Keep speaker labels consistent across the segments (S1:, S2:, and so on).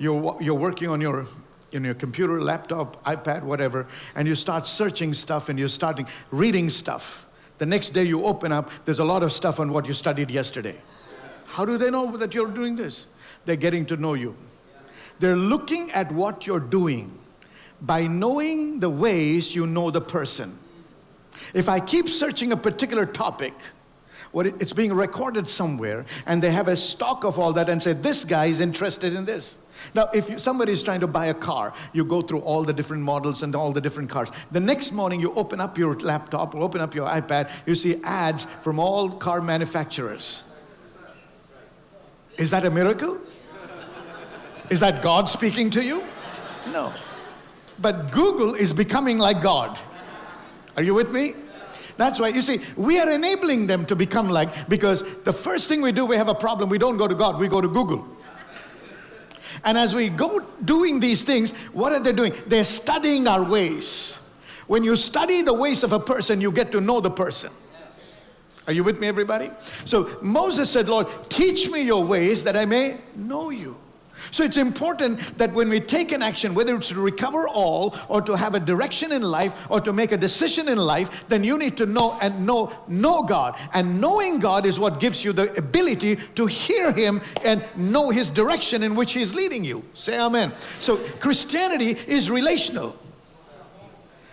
S1: You're working on your computer, laptop, iPad, whatever, and you start searching stuff and you're starting reading stuff. The next day you open up, there's a lot of stuff on what you studied yesterday. How do they know that you're doing this? They're getting to know you. They're looking at what you're doing. By knowing the ways, you know the person. If I keep searching a particular topic, it's being recorded somewhere, and they have a stock of all that and say, this guy is interested in this. Now, if somebody is trying to buy a car, you go through all the different models and all the different cars. The next morning, you open up your laptop or open up your iPad, you see ads from all car manufacturers. Is that a miracle? Is that God speaking to you? No. But Google is becoming like God. Are you with me? That's why, you see, we are enabling them to become like, because the first thing we do, we have a problem, we don't go to God, we go to Google. And as we go doing these things, what are they doing? They're studying our ways. When you study the ways of a person, you get to know the person. Are you with me, everybody? So Moses said, Lord, teach me your ways that I may know you. So it's important that when we take an action, whether it's to recover all or to have a direction in life or to make a decision in life, then you need to know and know God. And knowing God is what gives you the ability to hear Him and know His direction in which He's leading you. Say amen. So Christianity is relational.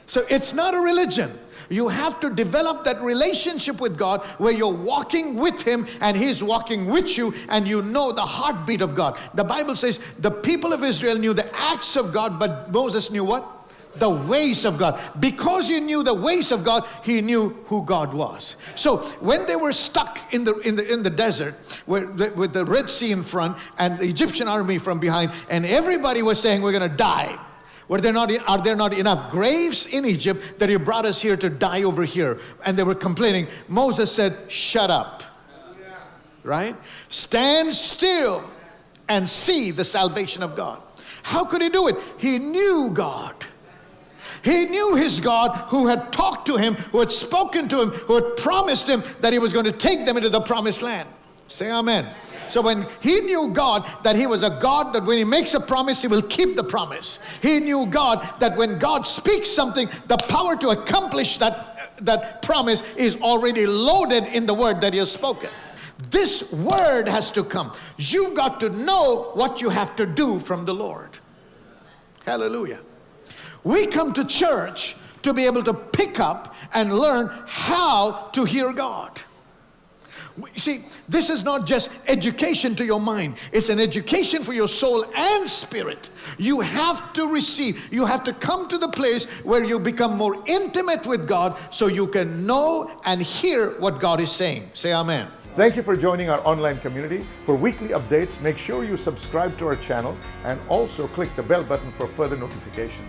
S1: So it's not a religion. You have to develop that relationship with God where you're walking with Him and He's walking with you and you know the heartbeat of God. The Bible says the people of Israel knew the acts of God, but Moses knew what? The ways of God. Because he knew the ways of God, he knew who God was. So when they were stuck in the desert with the Red Sea in front and the Egyptian army from behind, and everybody was saying, we're going to die. Are there not enough graves in Egypt that you brought us here to die over here? And they were complaining. Moses said, shut up. Right? Stand still and see the salvation of God. How could he do it? He knew God. He knew his God who had talked to him, who had spoken to him, who had promised him that he was going to take them into the promised land. Say amen. So when he knew God, that he was a God that when he makes a promise, he will keep the promise. He knew God that when God speaks something, the power to accomplish that promise is already loaded in the word that he has spoken. This word has to come. You got to know what you have to do from the Lord. Hallelujah. We come to church to be able to pick up and learn how to hear God. See, this is not just education to your mind. It's an education for your soul and spirit. You have to receive. You have to come to the place where you become more intimate with God so you can know and hear what God is saying. Say amen. Thank you for joining our online community. For weekly updates, make sure you subscribe to our channel and also click the bell button for further notifications.